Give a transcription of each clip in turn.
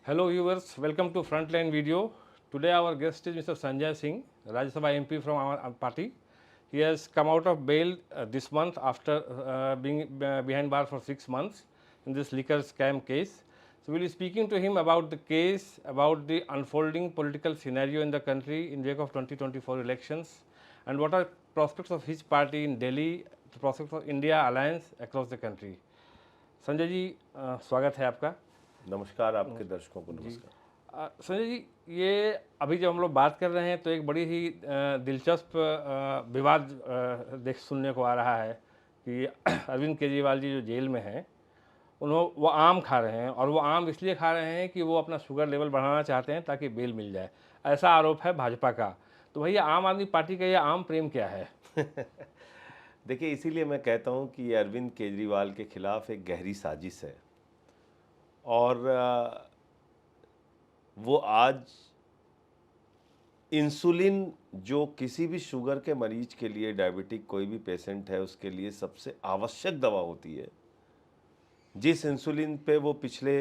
Hello viewers, welcome to Frontline Video. Today our guest is Mr. Sanjay Singh, Rajya Sabha MP from our party. He has come out of bail this month after being behind bar for 6 months in this liquor scam case. So we'll be speaking to him about the case, about the unfolding political scenario in the country in wake of 2024 elections, and what are prospects of his party in Delhi, the prospects of India alliance across the country. Sanjay ji स्वागत है आपका। नमस्कार आपके दर्शकों को नमस्कार। संजय जी, ये अभी जब हम लोग बात कर रहे हैं तो एक बड़ी ही दिलचस्प विवाद देख सुनने को आ रहा है कि अरविंद केजरीवाल जी जो जेल में हैं वो आम खा रहे हैं, और वो आम इसलिए खा रहे हैं कि वो अपना शुगर लेवल बढ़ाना चाहते हैं ताकि बेल मिल जाए। ऐसा आरोप है भाजपा का। तो भैया आम आदमी पार्टी का ये आम प्रेम क्या है? देखिए, इसीलिए मैं कहता हूं कि अरविंद केजरीवाल के खिलाफ एक गहरी साजिश है और वो आज इंसुलिन जो किसी भी शुगर के मरीज के लिए, डायबिटिक कोई भी पेशेंट है उसके लिए सबसे आवश्यक दवा होती है, जिस इंसुलिन पे वो पिछले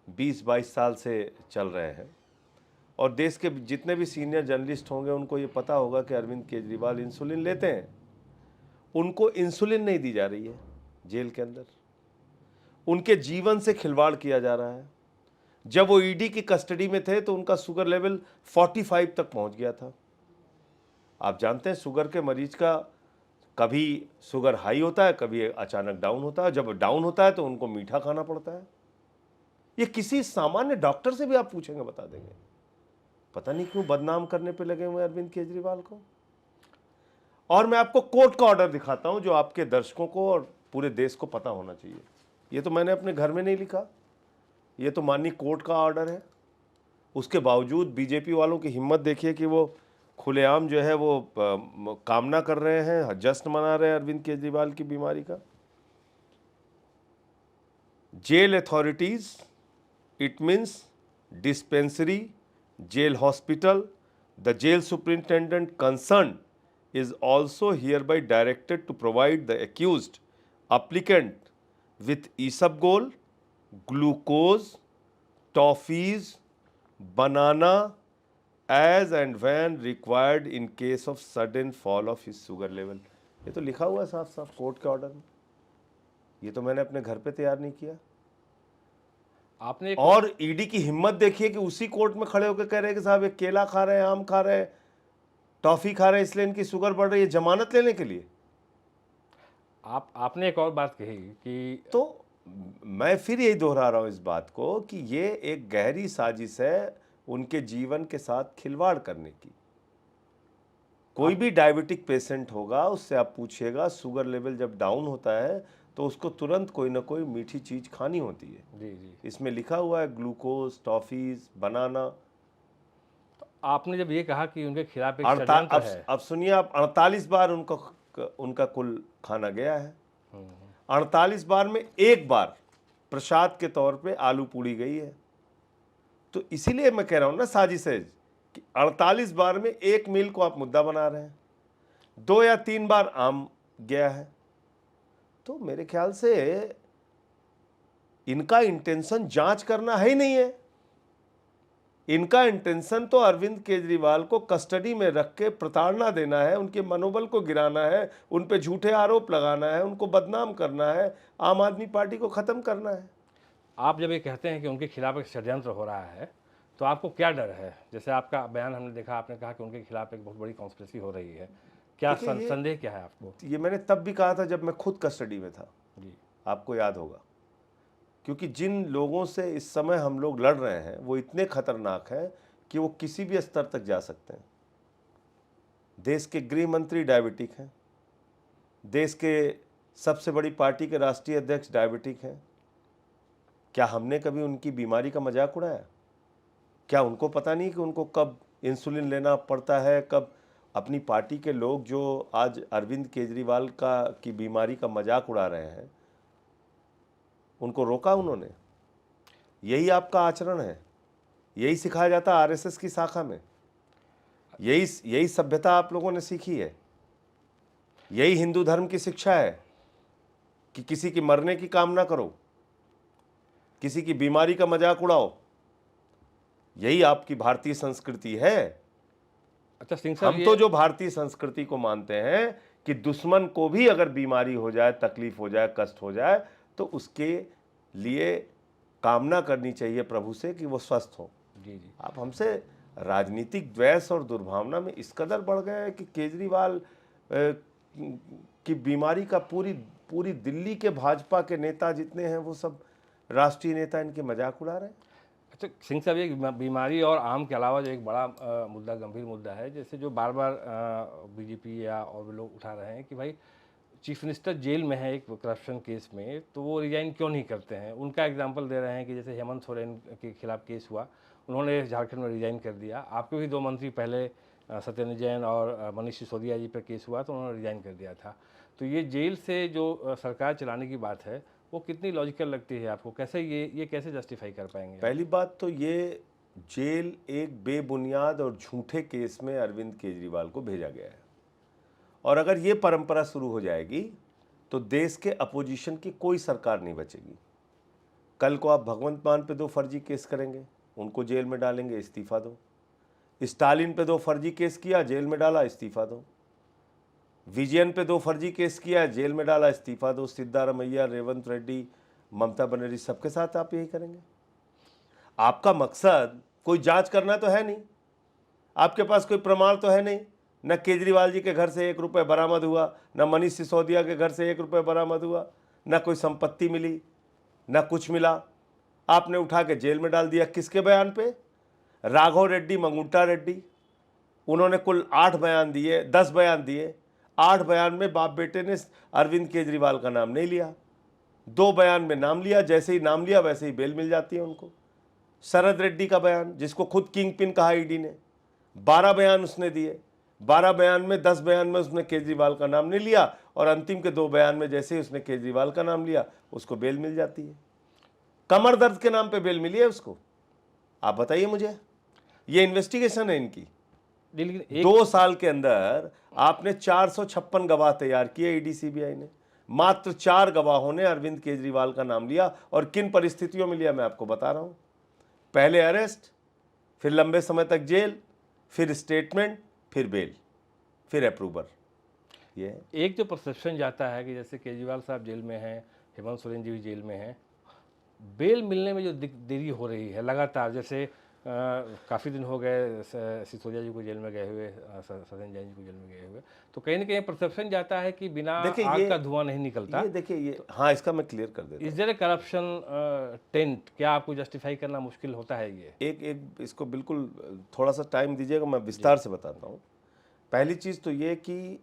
20-22 साल से चल रहे हैं, और देश के जितने भी सीनियर जर्नलिस्ट होंगे उनको ये पता होगा कि अरविंद केजरीवाल इंसुलिन लेते हैं। उनको इंसुलिन नहीं दी जा रही है जेल के अंदर, उनके जीवन से खिलवाड़ किया जा रहा है। जब वो ईडी की कस्टडी में थे तो उनका शुगर लेवल 45 तक पहुंच गया था। आप जानते हैं शुगर के मरीज का कभी शुगर हाई होता है, कभी अचानक डाउन होता है। जब डाउन होता है तो उनको मीठा खाना पड़ता है। ये किसी सामान्य डॉक्टर से भी आप पूछेंगे बता देंगे। पता नहीं क्यों बदनाम करने पे लगे हुए अरविंद केजरीवाल को। और मैं आपको कोर्ट का ऑर्डर दिखाता हूं जो आपके दर्शकों को और पूरे देश को पता होना चाहिए। ये तो मैंने अपने घर में नहीं लिखा, ये तो माननीय कोर्ट का ऑर्डर है। उसके बावजूद बीजेपी वालों की हिम्मत देखिए कि वो खुलेआम जो है वो कामना कर रहे हैं, जश्न मना रहे हैं अरविंद केजरीवाल की बीमारी का। Jail authorities, it means dispensary, jail hospital, the jail superintendent concern is also hereby directed to provide the accused applicant with isabgol, glucose, toffees, banana as and when required in case of sudden fall of his sugar level। ये तो लिखा हुआ है साफ साफ court के order में। ये तो मैंने अपने घर पे तैयार नहीं किया। आपने और ईडी की हिम्मत देखिए कि उसी कोर्ट में खड़े होकर कह रहे हैं कि साहब ये केला खा रहे हैं, आम खा रहे हैं, टॉफी खा रहे हैं, इसलिए इनकी शुगर बढ़ रही है, जमानत लेने के लिए। आपने एक और बात कही कि तो मैं फिर यही दोहरा रहा हूं इस बात को कि ये एक गहरी साजिश है उनके जीवन के साथ खिलवाड़ करने की। कोई भी डायबिटिक पेशेंट होगा उससे आप पूछिएगा, शुगर लेवल जब डाउन होता है तो उसको तुरंत कोई ना कोई मीठी चीज खानी होती है। जी जी, इसमें लिखा हुआ है ग्लूकोज, टॉफीज, बनाना। आपने जब ये कहा कि उनके खिलाफ एक षड्यंत्र है, अब सुनिए, आप 48 बार उनका कुल खाना गया है। 48 बार में एक बार प्रसाद के तौर पे आलू पूड़ी गई है। तो इसीलिए मैं कह रहा हूं ना साजिश है कि 48 बार में एक मील को आप मुद्दा बना रहे हैं। 2 या 3 बार आम गया है। तो मेरे ख्याल से इनका इंटेंशन जांच करना है ही नहीं है। इनका इंटेंशन तो अरविंद केजरीवाल को कस्टडी में रख के प्रताड़ना देना है, उनके मनोबल को गिराना है, उन पे झूठे आरोप लगाना है, उनको बदनाम करना है, आम आदमी पार्टी को खत्म करना है। आप जब ये कहते हैं कि उनके खिलाफ एक षड्यंत्र हो रहा है तो आपको क्या डर है? जैसे आपका बयान हमने देखा, आपने कहा कि उनके खिलाफ एक बहुत बड़ी कॉन्स्पिरेसी हो रही है। क्या संदेह क्या है आपको? ये मैंने तब भी कहा था जब मैं खुद कस्टडी में था। जी, आपको याद होगा, क्योंकि जिन लोगों से इस समय हम लोग लड़ रहे हैं वो इतने खतरनाक हैं कि वो किसी भी स्तर तक जा सकते हैं। देश के गृह मंत्री डायबिटिक हैं, देश के सबसे बड़ी पार्टी के राष्ट्रीय अध्यक्ष डायबिटिक हैं। क्या हमने कभी उनकी बीमारी का मजाक उड़ाया? क्या उनको पता नहीं कि उनको कब इंसुलिन लेना पड़ता है, कब? अपनी पार्टी के लोग जो आज अरविंद केजरीवाल की बीमारी का मजाक उड़ा रहे हैं, उनको रोका उन्होंने? यही आपका आचरण है, यही सिखाया जाता है आरएसएस की शाखा में। यही सभ्यता आप लोगों ने सीखी है। यही हिंदू धर्म की शिक्षा है कि किसी की मरने की कामना करो, किसी की बीमारी का मजाक उड़ाओ, यही आपकी भारतीय संस्कृति है। अच्छा सिंह साहब, हम तो जो भारतीय संस्कृति को मानते हैं कि दुश्मन को भी अगर बीमारी हो जाए, तकलीफ हो जाए, कष्ट हो जाए, तो उसके लिए कामना करनी चाहिए प्रभु से कि वो स्वस्थ हो। जी जी, आप हमसे राजनीतिक द्वेष और दुर्भावना में इस कदर बढ़ गए हैं कि केजरीवाल की बीमारी का पूरी दिल्ली के भाजपा के नेता जितने हैं वो सब राष्ट्रीय नेता इनके मजाक उड़ा रहे हैं। अच्छा सिंह साहब, ये बीमारी और आम के अलावा जो एक बड़ा मुद्दा, गंभीर मुद्दा है, जैसे जो बार बार बीजेपी या और भी लोग उठा रहे हैं कि भाई चीफ मिनिस्टर जेल में है एक करप्शन केस में, तो वो रिजाइन क्यों नहीं करते हैं। उनका एग्जांपल दे रहे हैं कि जैसे हेमंत सोरेन के खिलाफ केस हुआ, उन्होंने झारखंड में रिजाइन कर दिया। आपके भी दो मंत्री पहले सत्येंद्र जैन और मनीष सिसोदिया जी पर केस हुआ तो उन्होंने रिजाइन कर दिया था। तो ये जेल से जो सरकार चलाने की बात है वो कितनी लॉजिकल लगती है आपको? कैसे ये कैसे जस्टिफाई कर पाएंगे? पहली बात तो ये जेल एक बेबुनियाद और झूठे केस में अरविंद केजरीवाल को भेजा गया है, और अगर ये परंपरा शुरू हो जाएगी तो देश के अपोजिशन की कोई सरकार नहीं बचेगी। कल को आप भगवंत मान पे 2 फर्जी केस करेंगे, उनको जेल में डालेंगे, इस्तीफा दो। स्टालिन पे 2 फर्जी केस किया, जेल में डाला, इस्तीफा दो। विजयन पे 2 फर्जी केस किया, जेल में डाला, इस्तीफा दो। सिद्धारमैया, रेवंत रेड्डी, ममता बनर्जी, सबके साथ आप यही करेंगे। आपका मकसद कोई जांच करना तो है नहीं, आपके पास कोई प्रमाण तो है नहीं। न केजरीवाल जी के घर से 1 रुपये बरामद हुआ, न मनीष सिसोदिया के घर से 1 रुपये बरामद हुआ, न कोई संपत्ति मिली, न कुछ मिला। आपने उठा के जेल में डाल दिया। किसके बयान पे? राघव रेड्डी, मंगुंटा रेड्डी, उन्होंने कुल 8 बयान दिए, 10 बयान दिए। 8 बयान में बाप बेटे ने अरविंद केजरीवाल का नाम नहीं लिया, 2 बयान में नाम लिया। जैसे ही नाम लिया वैसे ही बेल मिल जाती है उनको। शरद रेड्डी का बयान, जिसको खुद किंग पिन कहा ईडी ने, 12 बयान उसने दिए। 12 बयान में 10 बयान में उसने केजरीवाल का नाम नहीं लिया, और अंतिम के 2 बयान में जैसे ही उसने केजरीवाल का नाम लिया उसको बेल मिल जाती है। कमर दर्द के नाम पे बेल मिली है उसको। आप बताइए मुझे, ये इन्वेस्टिगेशन है इनकी। लेकिन 2 साल के अंदर आपने 456 गवाह तैयार किए ईडी सीबीआई ने। मात्र 4 गवाहों ने अरविंद केजरीवाल का नाम लिया, और किन परिस्थितियों में लिया मैं आपको बता रहा हूं। पहले अरेस्ट, फिर लंबे समय तक जेल, फिर स्टेटमेंट, फिर बेल, फिर अप्रूवर। ये एक जो परसेप्शन जाता है कि जैसे केजरीवाल साहब जेल में हैं, हेमंत सोरेन जी भी जेल में हैं, बेल मिलने में जो देरी हो रही है लगातार, जैसे काफ़ी दिन हो गए सिसोदिया जी को जेल में गए हुए, सत्येंद्र जैन जी को जेल में गए हुए, तो कहीं ना कहीं परसेप्शन जाता है कि बिना आग का धुआं नहीं निकलता। ये देखिए, ये हाँ, इसका मैं क्लियर कर देता हूं। Is there a corruption taint? क्या आपको जस्टिफाई करना मुश्किल होता है ये? एक इसको बिल्कुल थोड़ा सा टाइम दीजिएगा, मैं विस्तार से बताता हूँ। पहली चीज़ तो ये कि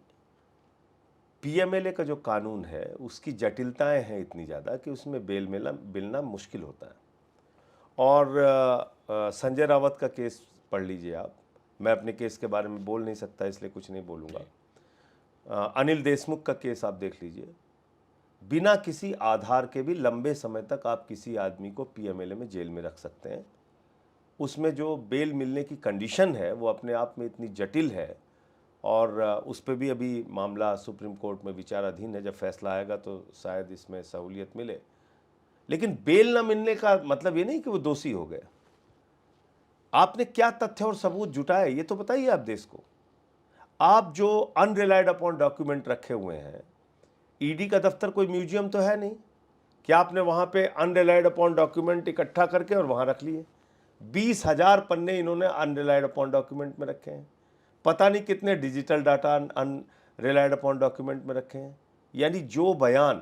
पीएमएलए का जो कानून है उसकी जटिलताएं हैं इतनी ज़्यादा कि उसमें बेल मिलना मुश्किल होता है। और संजय रावत का केस पढ़ लीजिए आप। मैं अपने केस के बारे में बोल नहीं सकता इसलिए कुछ नहीं बोलूँगा। अनिल देशमुख का केस आप देख लीजिए। बिना किसी आधार के भी लंबे समय तक आप किसी आदमी को पीएमएलए में जेल में रख सकते हैं। उसमें जो बेल मिलने की कंडीशन है वो अपने आप में इतनी जटिल है, और उस पर भी अभी मामला सुप्रीम कोर्ट में विचाराधीन है। जब फैसला आएगा तो शायद इसमें सहूलियत मिले। लेकिन बेल न मिलने का मतलब ये नहीं कि वो दोषी हो गए। आपने क्या तथ्य और सबूत जुटाए ये तो बताइए आप देश को। आप जो अनरिलाइड अपॉन डॉक्यूमेंट रखे हुए हैं, ईडी का दफ्तर कोई म्यूजियम तो है नहीं। क्या आपने वहाँ पे अनरिलाइड अपॉन डॉक्यूमेंट इकट्ठा करके और वहाँ रख लिए? 20,000 पन्ने इन्होंने अनरिलाइड अपॉन डॉक्यूमेंट में रखे हैं। पता नहीं कितने डिजिटल डाटा अनरिलाइड अपॉन डॉक्यूमेंट में रखे हैं। यानी जो बयान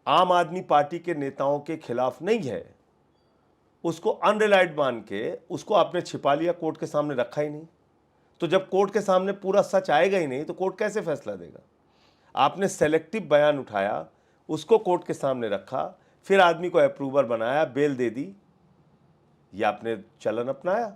आम आदमी पार्टी के नेताओं के खिलाफ नहीं है उसको अनरिलाइड मान के उसको आपने छिपा लिया, कोर्ट के सामने रखा ही नहीं। तो जब कोर्ट के सामने पूरा सच आएगा ही नहीं तो कोर्ट कैसे फैसला देगा? आपने सेलेक्टिव बयान उठाया, उसको कोर्ट के सामने रखा, फिर आदमी को अप्रूवर बनाया, बेल दे दी। ये आपने चलन अपनाया।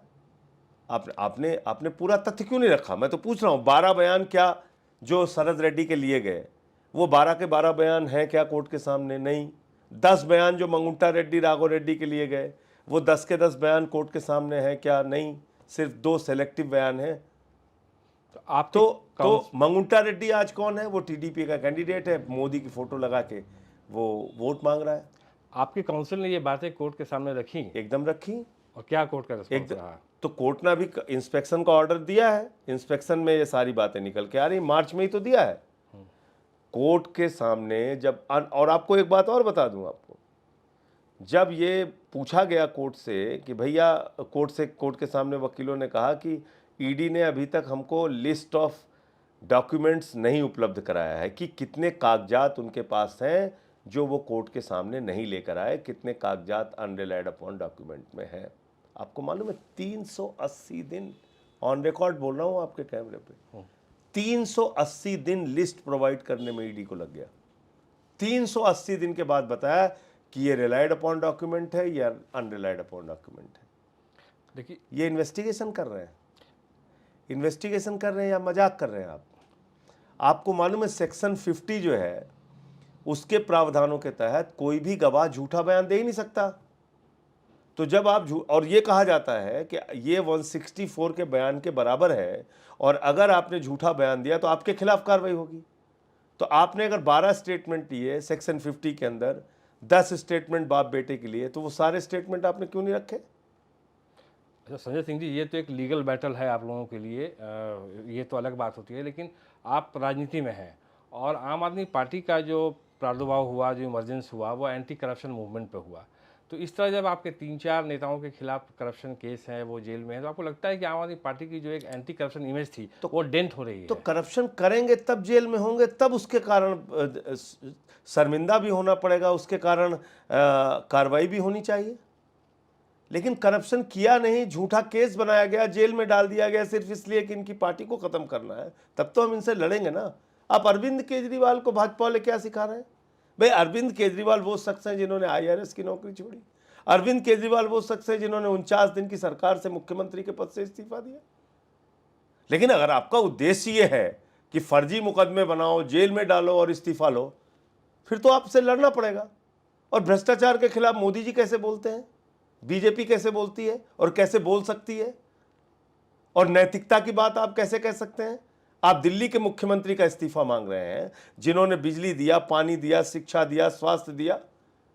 आपने आपने पूरा तथ्य क्यों नहीं रखा? मैं तो पूछ रहा हूँ। 12 बयान क्या जो शरद रेड्डी के लिए गए वो 12 के 12 बयान हैं क्या कोर्ट के सामने? नहीं। 10 बयान जो मंगुंटा रेड्डी, राघव रेड्डी के लिए गए वो 10 के 10 बयान कोर्ट के सामने हैं क्या? नहीं। सिर्फ 2 सेलेक्टिव बयान हैं। तो आप तो मंगुंटा रेड्डी आज कौन है? वो टीडीपी का कैंडिडेट है। मोदी की फोटो लगा के वो वोट मांग रहा है। आपकी काउंसिल ने ये बातें कोर्ट के सामने रखी? एकदम रखी। और क्या कोर्ट का रिस्पॉन्स एक रहा? तो कोर्ट ने भी इंस्पेक्शन का ऑर्डर दिया है, इंस्पेक्शन में ये सारी बातें निकल के आ रही, मार्च में ही तो दिया है कोर्ट के सामने। जब और आपको एक बात और बता दूं आपको, जब ये पूछा गया कोर्ट से कि भैया, कोर्ट के सामने वकीलों ने कहा कि ईडी ने अभी तक हमको लिस्ट ऑफ डॉक्यूमेंट्स नहीं उपलब्ध कराया है कि कितने कागजात उनके पास हैं जो वो कोर्ट के सामने नहीं लेकर आए, कितने कागजात अनरिलाइड अपॉन डॉक्यूमेंट में हैं। आपको मालूम है 380 दिन, ऑन रिकॉर्ड बोल रहा हूँ आपके कैमरे पे, 380 दिन लिस्ट प्रोवाइड करने में ईडी को लग गया। 380 दिन के बाद बताया कि ये रिलाइड अपॉन डॉक्यूमेंट है या अनरिलाइड अपॉन डॉक्यूमेंट है। देखिए, ये इन्वेस्टिगेशन कर रहे हैं, इन्वेस्टिगेशन कर रहे हैं या मजाक कर रहे हैं आप? आपको मालूम है सेक्शन 50 जो है उसके प्रावधानों के तहत कोई भी गवाह झूठा बयान दे ही नहीं सकता। तो जब आप और ये कहा जाता है कि ये 164 के बयान के बराबर है और अगर आपने झूठा बयान दिया तो आपके खिलाफ कार्रवाई होगी। तो आपने अगर 12 स्टेटमेंट दिए सेक्शन 50 के अंदर, 10 स्टेटमेंट बाप बेटे के लिए, तो वो सारे स्टेटमेंट आपने क्यों नहीं रखे? अच्छा संजय सिंह जी, ये तो एक लीगल बैटल है आप लोगों के लिए, ये तो अलग बात होती है, लेकिन आप राजनीति में हैं और आम आदमी पार्टी का जो प्रादुर्भाव हुआ, जो इमरजेंस हुआ, वो एंटी करप्शन मूवमेंट पे हुआ। तो इस तरह जब आपके 3-4 नेताओं के खिलाफ करप्शन केस हैं, वो जेल में है, तो आपको लगता है कि आम आदमी पार्टी की जो एक एंटी करप्शन इमेज थी तो वो डेंट हो रही है? तो करप्शन करेंगे तब जेल में होंगे, तब उसके कारण शर्मिंदा भी होना पड़ेगा, उसके कारण कार्रवाई भी होनी चाहिए। लेकिन करप्शन किया नहीं, झूठा केस बनाया गया, जेल में डाल दिया गया सिर्फ इसलिए कि इनकी पार्टी को खत्म करना है, तब तो हम इनसे लड़ेंगे ना। आप अरविंद केजरीवाल को भाजपा वाले क्या सिखा रहे हैं? भाई अरविंद केजरीवाल वो शख्स हैं जिन्होंने IRS की नौकरी छोड़ी। अरविंद केजरीवाल वो शख्स हैं जिन्होंने 49 दिन की सरकार से मुख्यमंत्री के पद से इस्तीफा दिया। लेकिन अगर आपका उद्देश्य ये है कि फर्जी मुकदमे बनाओ, जेल में डालो और इस्तीफा लो, फिर तो आपसे लड़ना पड़ेगा। और भ्रष्टाचार के खिलाफ मोदी जी कैसे बोलते हैं, बीजेपी कैसे बोलती है और कैसे बोल सकती है? और नैतिकता की बात आप कैसे कह सकते हैं? आप दिल्ली के मुख्यमंत्री का इस्तीफा मांग रहे हैं, जिन्होंने बिजली दिया, पानी दिया, शिक्षा दिया, स्वास्थ्य दिया,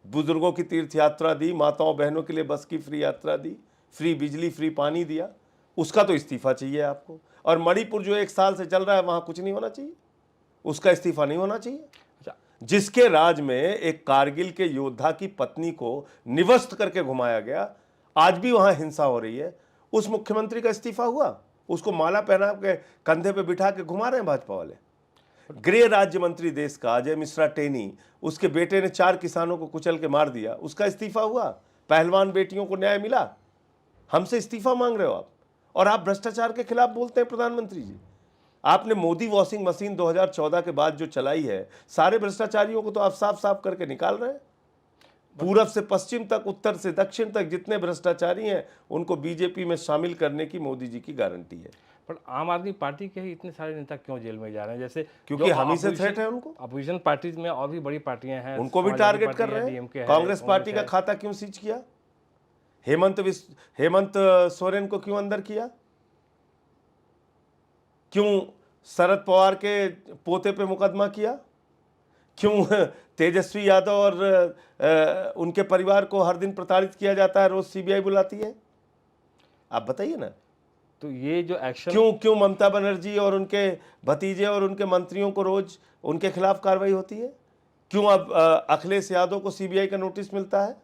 बुजुर्गों की तीर्थ यात्रा दी, माताओं बहनों के लिए बस की फ्री यात्रा दी, फ्री बिजली, फ्री पानी दिया, उसका तो इस्तीफा चाहिए आपको। और मणिपुर जो 1 साल से चल रहा है, वहां कुछ नहीं होना चाहिए, उसका इस्तीफा नहीं होना चाहिए। जिसके राज में एक कारगिल के योद्धा की पत्नी को निवस्त करके घुमाया गया, आज भी वहां हिंसा हो रही है, उस मुख्यमंत्री का इस्तीफा हुआ? उसको माला पहना के कंधे पे बिठा के घुमा रहे हैं भाजपा वाले। गृह राज्य मंत्री देश का अजय मिश्रा टेनी, उसके बेटे ने 4 किसानों को कुचल के मार दिया, उसका इस्तीफा हुआ? पहलवान बेटियों को न्याय मिला? हमसे इस्तीफा मांग रहे हो आप, और आप भ्रष्टाचार के खिलाफ बोलते हैं। प्रधानमंत्री जी, आपने मोदी वॉशिंग मशीन 2014 के बाद जो चलाई है, सारे भ्रष्टाचारियों को तो आप साफ साफ करके निकाल रहे हैं। पूरब से पश्चिम तक, उत्तर से दक्षिण तक जितने भ्रष्टाचारी हैं, उनको बीजेपी में शामिल करने की मोदी जी की गारंटी है। पर आम आदमी पार्टी के ही इतने सारे नेता क्यों जेल में जा रहे हैं? जैसे क्योंकि हम ही से थ्रेट है उनको। अपोजिशन पार्टीज में और भी बड़ी पार्टियां हैं, उनको भी टारगेट कर रहे हैं। कांग्रेस पार्टी का खाता क्यों सीज किया? हेमंत सोरेन को क्यों अंदर किया? क्यों शरद पवार के पोते पे मुकदमा किया? क्यों तेजस्वी यादव और उनके परिवार को हर दिन प्रताड़ित किया जाता है, रोज CBI बुलाती है? आप बताइए ना। तो ये जो एक्शन क्यों ममता बनर्जी और उनके भतीजे और उनके मंत्रियों को रोज उनके खिलाफ कार्रवाई होती है? क्यों अब अखिलेश यादव को CBI का नोटिस मिलता है?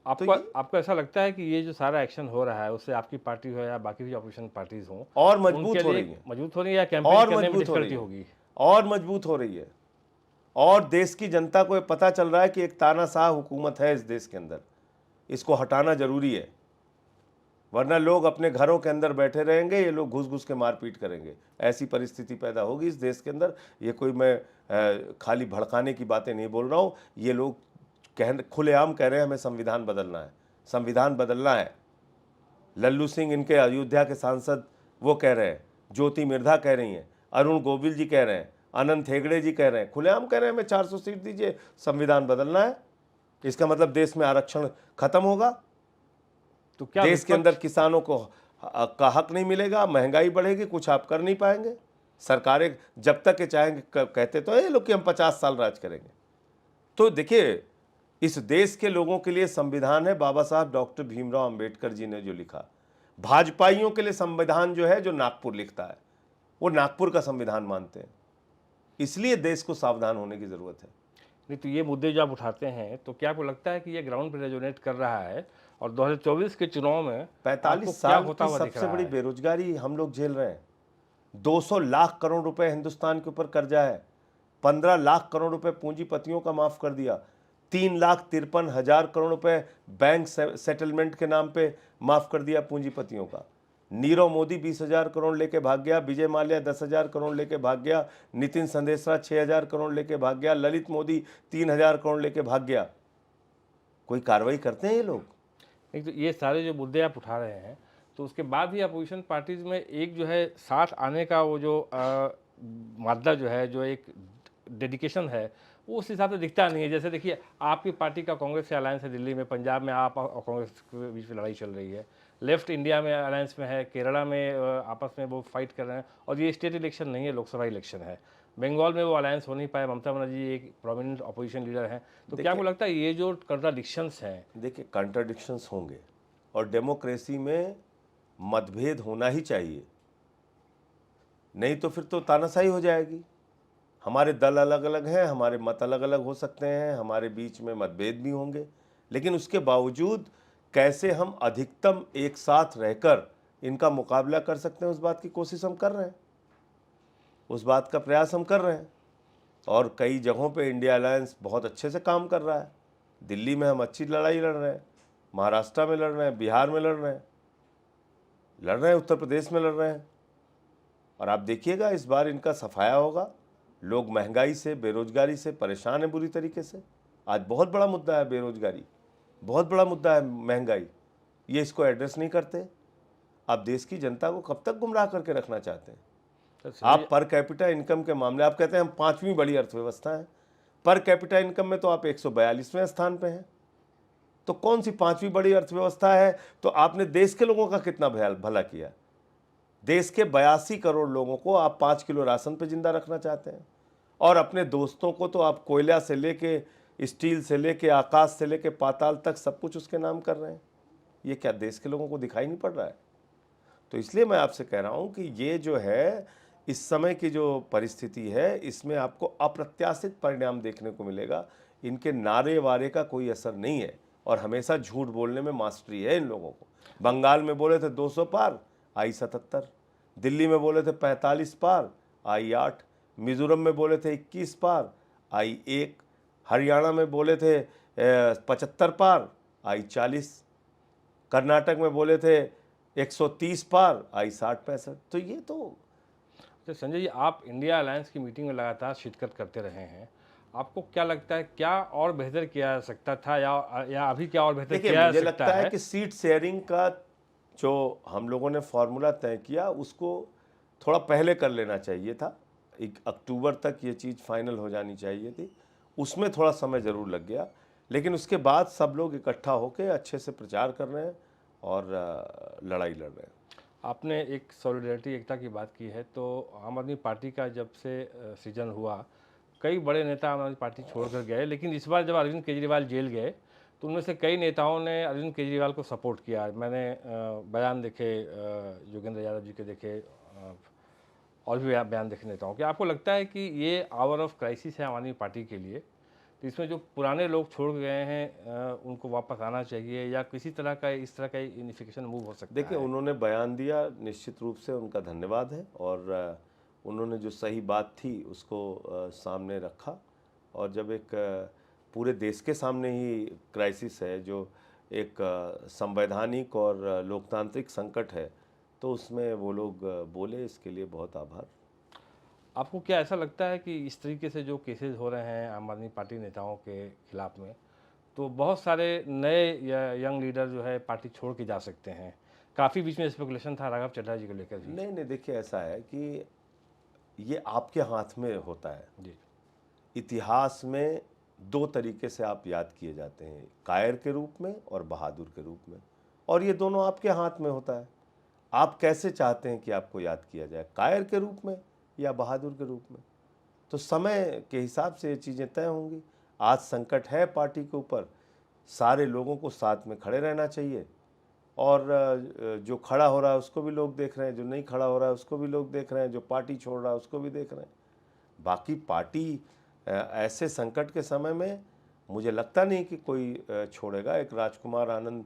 आपको ऐसा लगता है कि ये जो सारा एक्शन हो रहा है, उससे आपकी पार्टी हो या बाकी भी अपोजिशन पार्टीज हो, और मजबूत हो रही है, मजबूत हो रही है या कैंपेन करने में डिफिकल्टी होगी? और मजबूत हो रही है। और देश की जनता को पता चल रहा है कि एक तानाशाह हुकूमत है इस देश के अंदर, इसको हटाना जरूरी है, वरना लोग अपने घरों के अंदर बैठे रहेंगे, ये लोग घुस घुस के मारपीट करेंगे, ऐसी परिस्थिति पैदा होगी इस देश के अंदर। ये कोई मैं खाली भड़काने की बातें नहीं बोल रहा हूँ, ये लोग खुलेआम कह रहे हैं हमें संविधान बदलना है, संविधान बदलना है। लल्लू सिंह, इनके अयोध्या के सांसद, वो कह रहे हैं, ज्योति मिर्धा कह रही हैं, अरुण गोविल जी कह रहे हैं, अनंत हेगड़े जी कह रहे हैं, खुलेआम कह रहे हैं हमें 400 सीट दीजिए, संविधान बदलना है। इसका मतलब देश में आरक्षण खत्म होगा, तो क्या देश के अंदर किसानों को का हक नहीं मिलेगा, महंगाई बढ़ेगी, कुछ आप कर नहीं पाएंगे। सरकारें जब तक के चाहेंगे, कहते तो ये लोग कि हम 50 साल राज करेंगे। तो देखिए, इस देश के लोगों के लिए संविधान है बाबा साहब डॉक्टर भीमराव अंबेडकर जी ने जो लिखा। भाजपाइयों के लिए संविधान जो है, जो नागपुर लिखता है, वो नागपुर का संविधान मानते हैं। इसलिए देश को सावधान होने की जरूरत है। नहीं तो ये मुद्दे जो आप उठाते हैं, तो क्या आपको लगता है कि ये ग्राउंड पे रेजोनेट कर रहा है और 2024 के चुनाव में आपको 45 क्या साल होता की हुआ दिख सबसे रहा बड़ी है? बेरोजगारी हम लोग झेल रहे हैं। 200 लाख करोड़ रुपए हिंदुस्तान के ऊपर कर्जा है। 15 लाख करोड़ रुपए पूंजीपतियों का माफ कर दिया। 3,53,000 करोड़ रुपए बैंक सेटलमेंट के नाम पे माफ कर दिया पूंजीपतियों का। नीरव मोदी 20,000 करोड़ लेके भाग गया, विजय माल्या 10,000 करोड़ लेके भाग गया, नितिन संदेशरा 6,000 करोड़ लेके भाग गया, ललित मोदी 3,000 करोड़ लेके भाग गया। कोई कार्रवाई करते हैं ये लोग? नहीं तो ये सारे जो मुद्दे आप उठा रहे हैं, तो उसके बाद भी अपोजिशन पार्टीज में एक जो है साथ आने का वो जो मादा जो है, जो एक डेडिकेशन है, वो उस हिसाब से दिखता नहीं है। जैसे देखिए, आपकी पार्टी का कांग्रेस से अलायंस है दिल्ली में, पंजाब में आप और कांग्रेस के बीच में लड़ाई चल रही है, लेफ्ट इंडिया में अलायंस में है, केरला में आपस में वो फाइट कर रहे हैं, और ये स्टेट इलेक्शन नहीं है, लोकसभा इलेक्शन है। बंगाल में वो अलायंस हो नहीं पाया, ममता बनर्जी एक प्रोमिनेंट अपोजिशन लीडर हैं। तो क्या आपको लगता है ये जो कंट्राडिक्शंस हैं? देखिए, कंट्राडिक्शंस होंगे और डेमोक्रेसी में मतभेद होना ही चाहिए, नहीं तो फिर तो तानाशाही हो जाएगी। हमारे दल अलग अलग हैं, हमारे मत अलग अलग हो सकते हैं, हमारे बीच में मतभेद भी होंगे, लेकिन उसके बावजूद कैसे हम अधिकतम एक साथ रहकर इनका मुकाबला कर सकते हैं, उस बात की कोशिश हम कर रहे हैं, उस बात का प्रयास हम कर रहे हैं। और कई जगहों पे इंडिया अलायंस बहुत अच्छे से काम कर रहा है। दिल्ली में हम अच्छी लड़ाई लड़ रहे हैं, महाराष्ट्र में लड़ रहे हैं, बिहार में लड़ रहे हैं, उत्तर प्रदेश में लड़ रहे हैं। और आप देखिएगा इस बार इनका सफाया होगा। लोग महंगाई से, बेरोजगारी से परेशान हैं बुरी तरीके से। आज बहुत बड़ा मुद्दा है बेरोजगारी, बहुत बड़ा मुद्दा है महंगाई। ये इसको एड्रेस नहीं करते। आप देश की जनता को कब तक गुमराह करके रखना चाहते हैं? आप पर कैपिटा इनकम के मामले, आप कहते हैं हम 5वीं बड़ी अर्थव्यवस्था है, पर कैपिटा इनकम में तो आप 142वें स्थान पे हैं। तो कौन सी 5वीं बड़ी अर्थव्यवस्था है? तो आपने देश के लोगों का कितना भला किया? देश के 82 करोड़ लोगों को आप 5 किलो राशन पे जिंदा रखना चाहते हैं, और अपने दोस्तों को तो आप कोयला से लेके, स्टील से लेके, आकाश से लेके पाताल तक सब कुछ उसके नाम कर रहे हैं। ये क्या देश के लोगों को दिखाई नहीं पड़ रहा है? तो इसलिए मैं आपसे कह रहा हूं कि ये जो है, इस समय की जो परिस्थिति है, इसमें आपको अप्रत्याशित परिणाम देखने को मिलेगा। इनके नारे वारे का कोई असर नहीं है, और हमेशा झूठ बोलने में मास्टरी है इन लोगों को। बंगाल में बोले थे 200 पार, आई 77। दिल्ली में बोले थे 45 पार, आई 8। मिजोरम में बोले थे 21 पार, आई 1। हरियाणा में बोले थे 75 पार, आई 40। कर्नाटक में बोले थे 130 पार, आई 60-65। तो ये तो तो संजय जी, आप इंडिया अलायंस की मीटिंग में लगातार शिरकत करते रहे हैं, आपको क्या लगता है क्या और बेहतर किया जा सकता था, या अभी क्या और बेहतर देखिए, किया जा मुझे सकता लगता है है? कि सीट शेयरिंग का जो हम लोगों ने फॉर्मूला तय किया, उसको थोड़ा पहले कर लेना चाहिए था। 1 अक्टूबर तक ये चीज़ फाइनल हो जानी चाहिए थी। उसमें थोड़ा समय ज़रूर लग गया, लेकिन उसके बाद सब लोग इकट्ठा होकर अच्छे से प्रचार कर रहे हैं और लड़ाई लड़ रहे हैं। आपने एक सॉलिडेरिटी, एकता की बात की है, तो आम आदमी पार्टी का जब से सीजन हुआ, कई बड़े नेता आम आदमी पार्टी छोड़कर गए, लेकिन इस बार जब अरविंद केजरीवाल जेल गए, तो उनमें से कई नेताओं ने अरविंद केजरीवाल को सपोर्ट किया। मैंने बयान देखे, योगेंद्र यादव जी के देखे, और भी बयान देखे नेताओं के। आपको लगता है कि ये आवर ऑफ क्राइसिस है आम आदमी पार्टी के लिए, तो इसमें जो पुराने लोग छोड़ गए हैं उनको वापस आना चाहिए, या किसी तरह का इस तरह का यूनिफिकेशन मूव हो सकता है? देखिए, उन्होंने बयान दिया, निश्चित रूप से उनका धन्यवाद है, और उन्होंने जो सही बात थी उसको सामने रखा। और जब एक पूरे देश के सामने ही क्राइसिस है, जो एक संवैधानिक और लोकतांत्रिक संकट है, तो उसमें वो लोग बोले, इसके लिए बहुत आभार। आपको क्या ऐसा लगता है कि इस तरीके से जो केसेस हो रहे हैं आम आदमी पार्टी नेताओं के खिलाफ में, तो बहुत सारे नए यंग लीडर जो है पार्टी छोड़ के जा सकते हैं? काफ़ी बीच में स्पेकुलेशन था राघव चड्ढा जी को लेकर भी। नहीं, देखिए, ऐसा है कि ये आपके हाथ में होता है। जी। इतिहास में 2 तरीके से आप याद किए जाते हैं, कायर के रूप में और बहादुर के रूप में, और ये दोनों आपके हाथ में होता है। आप कैसे चाहते हैं कि आपको याद किया जाए, कायर के रूप में या बहादुर के रूप में? तो समय के हिसाब से ये चीज़ें तय होंगी। आज संकट है पार्टी के ऊपर, सारे लोगों को साथ में खड़े रहना चाहिए। और जो खड़ा हो रहा है उसको भी लोग देख रहे हैं, जो नहीं खड़ा हो रहा है उसको भी लोग देख रहे हैं, जो पार्टी छोड़ रहा है उसको भी देख रहे हैं। बाकी पार्टी ऐसे संकट के समय में मुझे लगता नहीं कि कोई छोड़ेगा। एक राजकुमार आनंद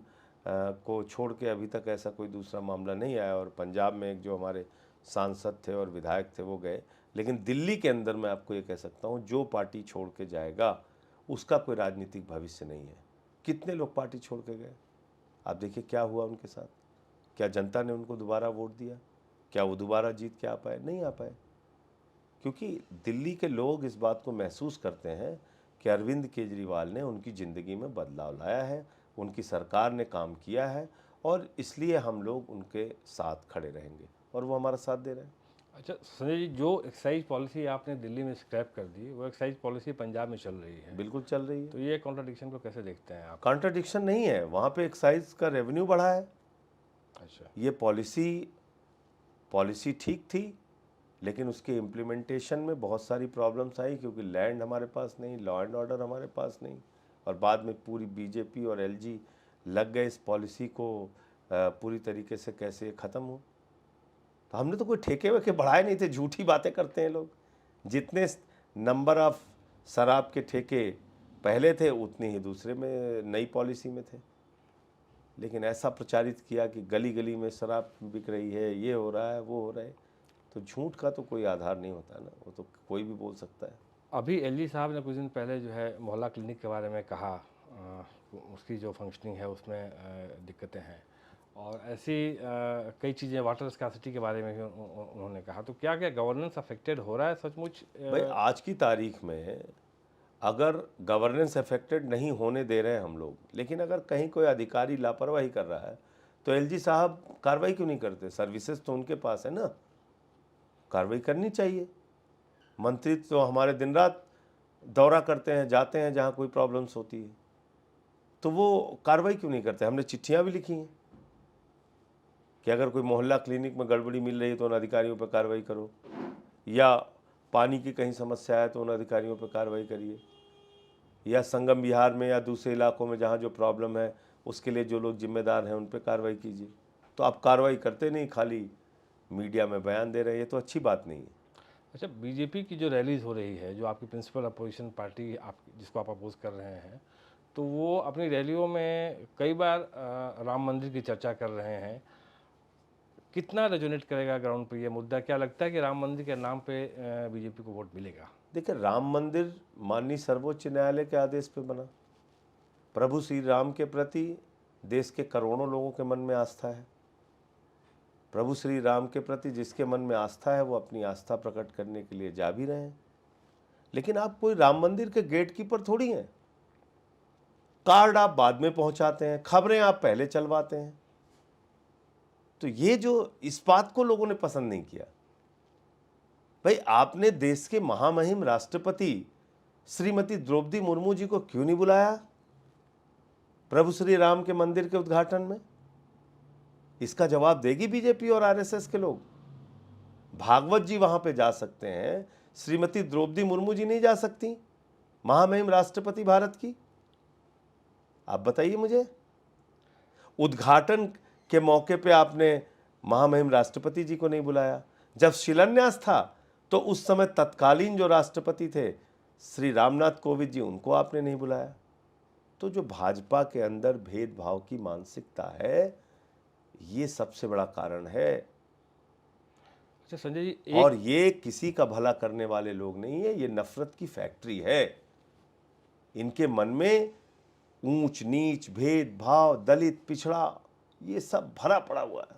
को छोड़ के अभी तक ऐसा कोई दूसरा मामला नहीं आया। और पंजाब में एक जो हमारे सांसद थे और विधायक थे वो गए, लेकिन दिल्ली के अंदर मैं आपको ये कह सकता हूँ, जो पार्टी छोड़ के जाएगा उसका कोई राजनीतिक भविष्य नहीं है। कितने लोग पार्टी छोड़ के गए, आप देखिए क्या हुआ उनके साथ। क्या जनता ने उनको दोबारा वोट दिया? क्या वो दोबारा जीत के आ पाए? नहीं आ पाए। क्योंकि दिल्ली के लोग इस बात को महसूस करते हैं कि अरविंद केजरीवाल ने उनकी ज़िंदगी में बदलाव लाया है, उनकी सरकार ने काम किया है, और इसलिए हम लोग उनके साथ खड़े रहेंगे, और वो हमारा साथ दे रहे हैं। अच्छा संजय जी, जो एक्साइज पॉलिसी आपने दिल्ली में स्क्रैप कर दी, वो एक्साइज पॉलिसी पंजाब में चल रही है, बिल्कुल चल रही है। तो ये कॉन्ट्रडिक्शन को कैसे देखते हैं आप? कॉन्ट्रडिक्शन नहीं है, वहाँ पे एक्साइज का रेवेन्यू बढ़ा है। अच्छा, ये पॉलिसी ठीक थी, लेकिन उसके इम्प्लीमेंटेशन में बहुत सारी प्रॉब्लम्स आई, क्योंकि लैंड हमारे पास नहीं, लॉ एंड ऑर्डर हमारे पास नहीं, और बाद में पूरी बीजेपी और एलजी लग गए इस पॉलिसी को पूरी तरीके से कैसे ख़त्म हो। तो हमने तो कोई ठेके वेके बढ़ाए नहीं थे, झूठी बातें करते हैं लोग। जितने नंबर ऑफ शराब के ठेके पहले थे उतने ही दूसरे में नई पॉलिसी में थे। लेकिन ऐसा प्रचारित किया कि गली गली में शराब बिक रही है, ये हो रहा है, वो हो रहा है, तो झूठ का तो कोई आधार नहीं होता ना, वो तो कोई भी बोल सकता है। अभी एलजी साहब ने कुछ दिन पहले जो है मोहल्ला क्लिनिक के बारे में कहा, उसकी जो फंक्शनिंग है उसमें दिक्कतें हैं, और ऐसी कई चीज़ें, वाटर स्कार्सिटी के बारे में भी उन्होंने कहा। तो क्या क्या गवर्नेंस अफेक्टेड हो रहा है सचमुच? भाई आज की तारीख में अगर गवर्नेंस अफेक्टेड नहीं होने दे रहे हैं हम लोग, लेकिन अगर कहीं कोई अधिकारी लापरवाही कर रहा है तो एलजी साहब कार्रवाई क्यों नहीं करते? सर्विसेज तो उनके पास है ना, कार्रवाई करनी चाहिए। मंत्री तो हमारे दिन रात दौरा करते हैं, जाते हैं जहाँ कोई प्रॉब्लम्स होती है, तो वो कार्रवाई क्यों नहीं करते? हमने चिट्ठियाँ भी लिखी हैं कि अगर कोई मोहल्ला क्लिनिक में गड़बड़ी मिल रही है तो उन अधिकारियों पर कार्रवाई करो, या पानी की कहीं समस्या है तो उन अधिकारियों पर कार्रवाई करिए, या संगम विहार में या दूसरे इलाकों में जहाँ जो प्रॉब्लम है उसके लिए जो लोग जिम्मेदार हैं उन पर कार्रवाई कीजिए। तो आप कार्रवाई करते नहीं, खाली मीडिया में बयान दे रहे हैं, ये तो अच्छी बात नहीं है। अच्छा, बीजेपी की जो रैलीज हो रही है, जो आपकी प्रिंसिपल अपोजिशन पार्टी आप जिसको आप अपोज कर रहे हैं, तो वो अपनी रैलियों में कई बार राम मंदिर की चर्चा कर रहे हैं। कितना रेजोनेट करेगा ग्राउंड पे ये मुद्दा? क्या लगता है कि राम मंदिर के नाम पे बीजेपी को वोट मिलेगा? देखिए, राम मंदिर माननीय सर्वोच्च न्यायालय के आदेश पे बना। प्रभु श्री राम के प्रति देश के करोड़ों लोगों के मन में आस्था है। प्रभु श्री राम के प्रति जिसके मन में आस्था है वो अपनी आस्था प्रकट करने के लिए जा भी रहे हैं। लेकिन आप कोई राम मंदिर के गेट कीपर थोड़ी हैं। कार्ड आप बाद में पहुंचाते हैं, खबरें आप पहले चलवाते हैं। तो ये जो इस बात को लोगों ने पसंद नहीं किया। भाई, आपने देश के महामहिम राष्ट्रपति श्रीमती द्रौपदी मुर्मू जी को क्यों नहीं बुलाया प्रभु श्री राम के मंदिर के उद्घाटन में? इसका जवाब देगी बीजेपी और आरएसएस के लोग। भागवत जी वहां पे जा सकते हैं, श्रीमती द्रौपदी मुर्मू जी नहीं जा सकती, महामहिम राष्ट्रपति भारत की? आप बताइए मुझे। उद्घाटन के मौके पे आपने महामहिम राष्ट्रपति जी को नहीं बुलाया। जब शिलान्यास था तो उस समय तत्कालीन जो राष्ट्रपति थे श्री रामनाथ कोविंद जी, उनको आपने नहीं बुलाया। तो जो भाजपा के अंदर भेदभाव की मानसिकता है, ये सबसे बड़ा कारण है। अच्छा संजय जी, और ये किसी का भला करने वाले लोग नहीं है, ये नफरत की फैक्ट्री है। इनके मन में ऊंच नीच, भेदभाव, दलित, पिछड़ा, ये सब भरा पड़ा हुआ है।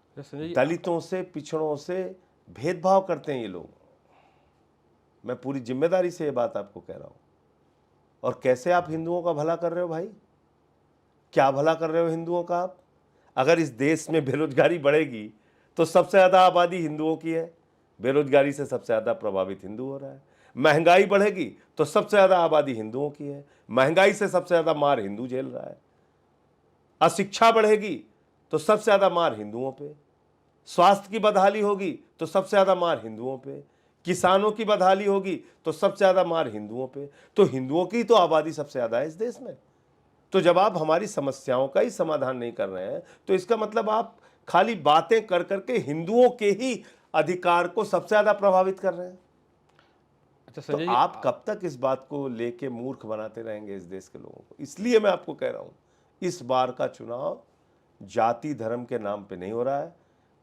अच्छा संजय जी, दलितों से, पिछड़ों से भेदभाव करते हैं ये लोग। मैं पूरी जिम्मेदारी से ये बात आपको कह रहा हूं। और कैसे आप हिंदुओं का भला कर रहे हो भाई? क्या भला कर रहे हो हिंदुओं का आप? अगर इस देश में बेरोजगारी बढ़ेगी तो सबसे ज्यादा आबादी हिंदुओं की है, बेरोजगारी से सबसे ज्यादा प्रभावित हिंदू हो रहा है। महंगाई बढ़ेगी तो सबसे ज्यादा आबादी हिंदुओं की है, महंगाई से सबसे ज्यादा मार हिंदू झेल रहा है। अशिक्षा बढ़ेगी तो सबसे ज्यादा मार हिंदुओं पे। स्वास्थ्य की बदहाली होगी तो सबसे ज्यादा मार हिंदुओं पे। किसानों की बदहाली होगी तो सबसे ज्यादा मार हिंदुओं पे। तो हिंदुओं की तो आबादी सबसे ज्यादा है इस देश में। तो जब आप हमारी समस्याओं का ही समाधान नहीं कर रहे हैं तो इसका मतलब आप खाली बातें कर करके हिंदुओं के ही अधिकार को सबसे ज्यादा प्रभावित कर रहे हैं। अच्छा तो संजय जी, आप कब तक इस बात को लेके मूर्ख बनाते रहेंगे इस देश के लोगों को? इसलिए मैं आपको कह रहा हूं, इस बार का चुनाव जाति धर्म के नाम पे नहीं हो रहा है।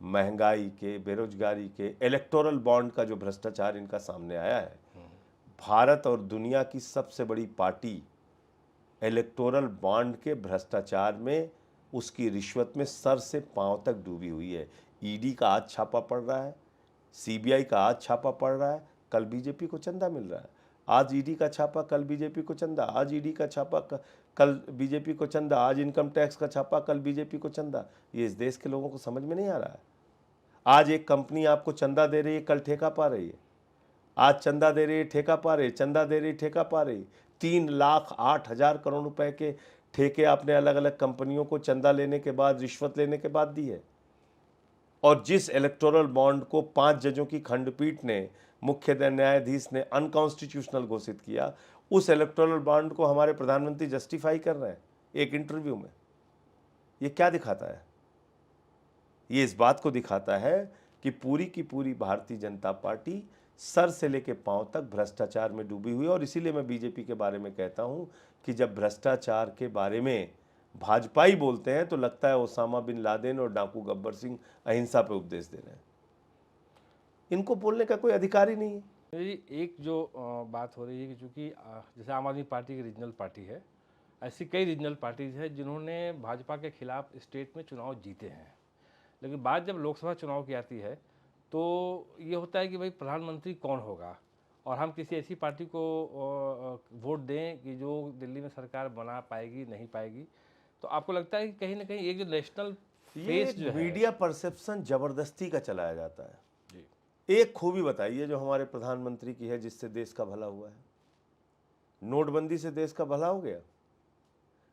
महंगाई के, बेरोजगारी के, इलेक्टोरल बॉन्ड का जो भ्रष्टाचार इनका सामने आया है, भारत और दुनिया की सबसे बड़ी पार्टी इलेक्टोरल बॉन्ड के भ्रष्टाचार में, उसकी रिश्वत में सर से पांव तक डूबी हुई है। ईडी का आज छापा पड़ रहा है, सीबीआई का आज छापा पड़ रहा है, कल बीजेपी को चंदा मिल रहा है। आज ईडी का छापा, कल बीजेपी को चंदा, आज ईडी का छापा, कल बीजेपी को चंदा, आज इनकम टैक्स का छापा, कल बीजेपी को चंदा। ये इस देश के लोगों को समझ में नहीं आ रहा है। आज एक कंपनी आपको चंदा दे रही है, कल ठेका पा रही है। आज चंदा दे रही है, ठेका पा रही, चंदा दे रही, ठेका पा रही। 3,08,000 करोड़ रुपए के ठेके आपने अलग अलग कंपनियों को चंदा लेने के बाद, रिश्वत लेने के बाद दी है। और जिस इलेक्टोरल बॉन्ड को 5 जजों की खंडपीठ ने, मुख्य न्यायाधीश ने अनकॉन्स्टिट्यूशनल घोषित किया, उस इलेक्टोरल बॉन्ड को हमारे प्रधानमंत्री जस्टिफाई कर रहे हैं एक इंटरव्यू में। ये क्या दिखाता है? ये इस बात को दिखाता है कि पूरी की पूरी भारतीय जनता पार्टी सर से लेकर पांव तक भ्रष्टाचार में डूबी हुई है। और इसीलिए मैं बीजेपी के बारे में कहता हूं कि जब भ्रष्टाचार के बारे में भाजपाई बोलते हैं तो लगता है ओसामा बिन लादेन और डाकू गब्बर सिंह अहिंसा पे उपदेश दे रहे हैं। इनको बोलने का कोई अधिकार ही नहीं है। जी, एक जो बात हो रही है कि चूँकि जैसे आम आदमी पार्टी की रीजनल पार्टी है, ऐसी कई रीजनल पार्टीज हैं जिन्होंने भाजपा के खिलाफ स्टेट में चुनाव जीते हैं, लेकिन बात जब लोकसभा चुनाव की आती है तो ये होता है कि भाई प्रधानमंत्री कौन होगा, और हम किसी ऐसी पार्टी को वोट दें कि जो दिल्ली में सरकार बना पाएगी नहीं पाएगी। तो आपको लगता है कि कहीं ना कहीं एक जो नेशनल ये फेस जो है, मीडिया परसेप्शन जबरदस्ती का चलाया जाता है। जी एक खूबी बताइए जो हमारे प्रधानमंत्री की है जिससे देश का भला हुआ है। नोटबंदी से देश का भला हो गया।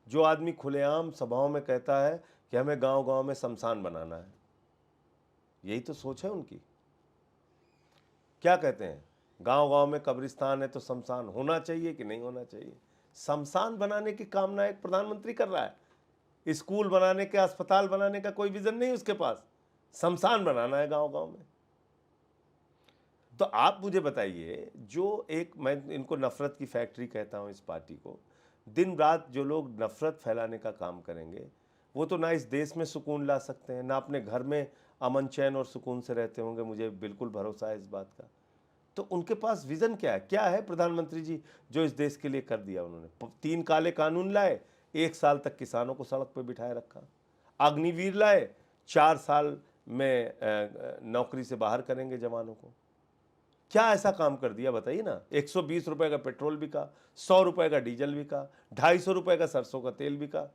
जो आदमी खुलेआम सभाओं में कहता है कि हमें गांव गांव में शमशान बनाना है, यही तो सोच है उनकी। क्या कहते हैं, गांव गांव में कब्रिस्तान है तो शमशान होना चाहिए कि नहीं होना चाहिए? शमशान बनाने की कामना एक प्रधानमंत्री कर रहा है। स्कूल बनाने के, अस्पताल बनाने का कोई विजन नहीं उसके पास, शमशान बनाना है गांव गांव में। तो आप मुझे बताइए, जो एक, मैं इनको नफरत की फैक्ट्री कहता हूं इस पार्टी को, दिन रात जो लोग नफरत फैलाने का काम करेंगे वो तो ना इस देश में सुकून ला सकते हैं, ना अपने घर में अमन चैन और सुकून से रहते होंगे, मुझे बिल्कुल भरोसा है इस बात का। तो उनके पास विजन क्या है? क्या है प्रधानमंत्री जी जो इस देश के लिए कर दिया उन्होंने? 3 काले कानून लाए, 1 साल तक किसानों को सड़क पर बिठाए रखा। अग्निवीर लाए, 4 साल में नौकरी से बाहर करेंगे जवानों को। क्या ऐसा काम कर दिया बताइए ना? 120 रुपए का पेट्रोल बिका, 100 रुपए का डीजल बिका, 250 रुपए का सरसों का तेल बिका।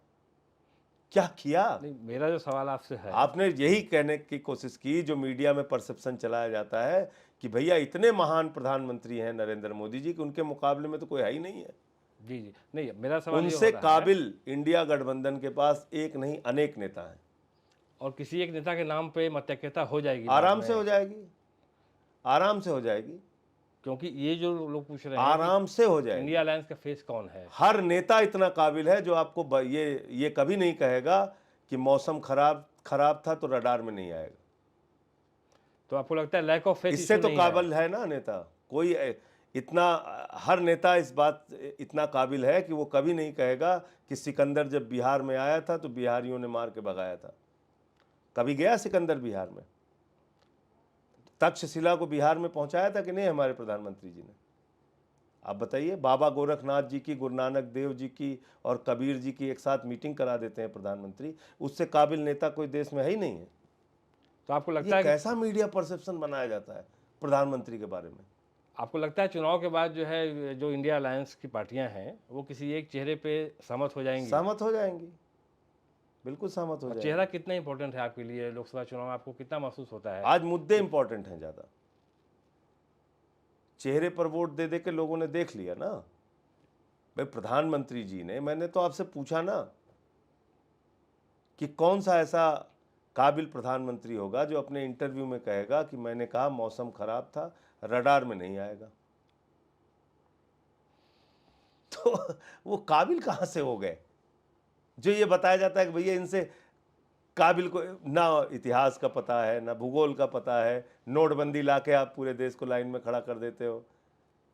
क्या किया? नहीं, मेरा जो सवाल आपसे है, आपने यही कहने की कोशिश की, जो मीडिया में परसेप्शन चलाया जाता है कि भैया इतने महान प्रधानमंत्री हैं नरेंद्र मोदी जी कि उनके मुकाबले में तो कोई है ही नहीं है। जी जी, नहीं मेरा सवाल ये उनसे हो रहा है, काबिल इंडिया गठबंधन के पास एक नहीं अनेक नेता हैं। और किसी एक नेता के नाम पे मतैक्यता हो जाएगी बाद आराम में, से हो जाएगी, आराम से हो जाएगी, क्योंकि ये जो लोग पूछ रहे हैं आराम से हो कि जाएगी। इंडिया अलायंस का फेस कौन है। हर नेता इतना काबिल है जो आपको ये कभी नहीं कहेगा कि मौसम खराब था तो रडार में नहीं आएगा। तो आपको लगता है लैक ऑफ फेथ इससे तो काबिल है ना नेता कोई? इतना, हर नेता इस बात इतना काबिल है कि वो कभी नहीं कहेगा कि सिकंदर जब बिहार में आया था तो बिहारियों ने मार के भगाया था। कभी गया सिकंदर बिहार में? तक्षशिला को बिहार में पहुंचाया था कि नहीं हमारे प्रधानमंत्री जी ने? आप बताइए। बाबा गोरखनाथ जी की, गुरु नानक देव जी की और कबीर जी की एक साथ मीटिंग करा देते हैं प्रधानमंत्री। उससे काबिल नेता कोई देश में है ही नहीं है। तो आपको लगता ये है कि कैसा मीडिया परसेप्शन बनाया जाता है प्रधानमंत्री के बारे में? आपको लगता है चुनाव के बाद जो है, जो इंडिया अलायंस की पार्टियां हैं वो किसी एक चेहरे पे सहमत हो जाएंगी? सहमत हो जाएंगी, बिल्कुल सहमत हो और जाएंगी। चेहरा कितना इंपॉर्टेंट है आपके लिए लोकसभा चुनाव में, आपको कितना महसूस होता है? आज मुद्दे इंपॉर्टेंट हैं ज्यादा। चेहरे पर वोट दे दे के लोगों ने देख लिया ना। भाई प्रधानमंत्री जी ने, मैंने तो आपसे पूछा ना कि कौन सा ऐसा काबिल प्रधानमंत्री होगा जो अपने इंटरव्यू में कहेगा कि मैंने कहा मौसम खराब था, रडार में नहीं आएगा। तो वो काबिल कहां से हो गए? जो ये बताया जाता है कि भैया इनसे काबिल को ना इतिहास का पता है, ना भूगोल का पता है, नोटबंदी लाके आप पूरे देश को लाइन में खड़ा कर देते हो,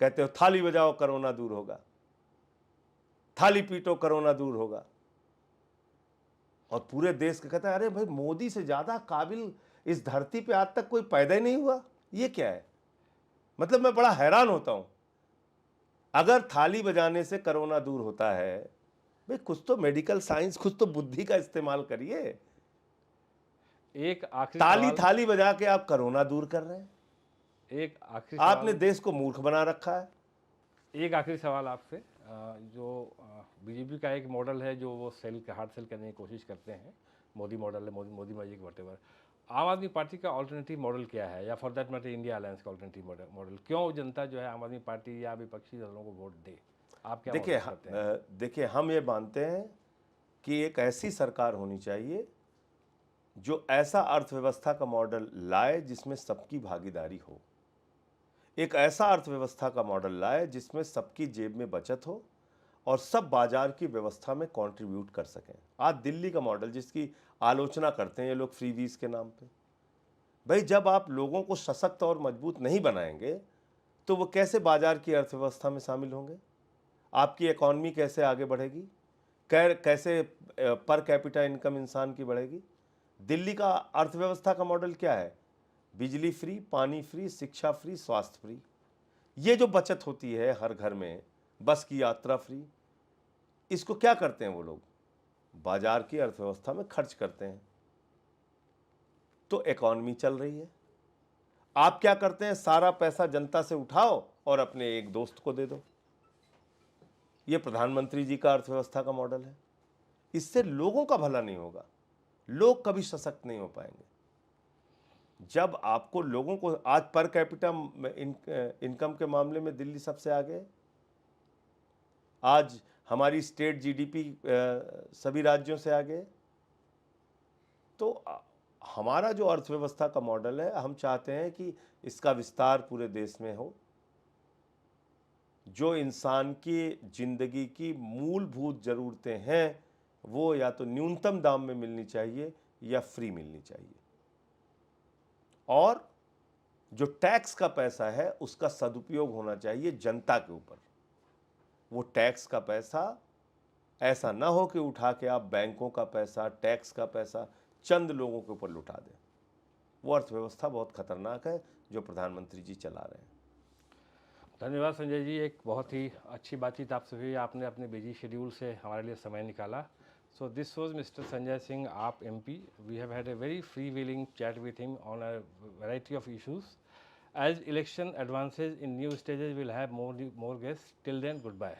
कहते हो थाली बजाओ कोरोना दूर होगा, थाली पीटो कोरोना दूर होगा, और पूरे देश का कहता है अरे भाई मोदी से ज्यादा काबिल इस धरती पे आज तक कोई पैदा ही नहीं हुआ। ये क्या है? मतलब मैं बड़ा हैरान होता हूं। अगर थाली बजाने से कोरोना दूर होता है, भाई कुछ तो मेडिकल साइंस, कुछ तो बुद्धि का इस्तेमाल करिए। एक आखिरी ताली सवाल, थाली बजा के आप कोरोना दूर कर रहे हैं। एक आखिरी आपने सवाल, देश को मूर्ख बना रखा है। एक आखिरी सवाल आपसे, जो बीजेपी का एक मॉडल है जो वो सेल हार्ड सेल करने की कोशिश करते हैं, मोदी मॉडल है, मोदी मोदी मैजिक वटेवर। आम आदमी पार्टी का ऑल्टरनेटिव मॉडल क्या है, या for that matter India alliance का ऑल्टरनेटिव मॉडल? क्यों जनता जो है आम आदमी पार्टी या विपक्षी दलों को वोट दे? आप क्या देखिए महसूस करते हैं? देखिए हम ये मानते हैं कि एक ऐसी सरकार होनी चाहिए जो ऐसा अर्थव्यवस्था का मॉडल लाए जिसमें सबकी भागीदारी हो, एक ऐसा अर्थव्यवस्था का मॉडल लाए जिसमें सबकी जेब में बचत हो और सब बाजार की व्यवस्था में कंट्रीब्यूट कर सकें। आज दिल्ली का मॉडल जिसकी आलोचना करते हैं ये लोग फ्रीवीज के नाम पे, भाई जब आप लोगों को सशक्त और मजबूत नहीं बनाएंगे तो वो कैसे बाजार की अर्थव्यवस्था में शामिल होंगे? आपकी इकॉनमी कैसे आगे बढ़ेगी? कैसे पर कैपिटा इनकम इंसान की बढ़ेगी? दिल्ली का अर्थव्यवस्था का मॉडल क्या है? बिजली फ्री, पानी फ्री, शिक्षा फ्री, स्वास्थ्य फ्री। ये जो बचत होती है हर घर में, बस की यात्रा फ्री, इसको क्या करते हैं वो लोग? बाजार की अर्थव्यवस्था में खर्च करते हैं, तो इकॉनमी चल रही है। आप क्या करते हैं? सारा पैसा जनता से उठाओ और अपने एक दोस्त को दे दो। ये प्रधानमंत्री जी का अर्थव्यवस्था का मॉडल है। इससे लोगों का भला नहीं होगा, लोग कभी सशक्त नहीं हो पाएंगे। जब आपको लोगों को, आज पर कैपिटा इनकम के मामले में दिल्ली सबसे आगे है। आज हमारी स्टेट जीडीपी सभी राज्यों से आगे है। तो हमारा जो अर्थव्यवस्था का मॉडल है, हम चाहते हैं कि इसका विस्तार पूरे देश में हो। जो इंसान की जिंदगी की मूलभूत जरूरतें हैं वो या तो न्यूनतम दाम में मिलनी चाहिए या फ्री मिलनी चाहिए, और जो टैक्स का पैसा है उसका सदुपयोग होना चाहिए जनता के ऊपर। वो टैक्स का पैसा ऐसा ना हो कि उठा के आप बैंकों का पैसा, टैक्स का पैसा चंद लोगों के ऊपर लुटा दें। वो अर्थव्यवस्था बहुत खतरनाक है जो प्रधानमंत्री जी चला रहे हैं। धन्यवाद संजय जी, एक बहुत ही अच्छी बातचीत आपसे हुई, आपने अपने बिजी शेड्यूल से हमारे लिए समय निकाला। So this was mister Sanjay Singh, AAP MP. We have had a very free willing chat with him on a variety of issues. As election advances in new stages, we'll have more guests. Till then, goodbye.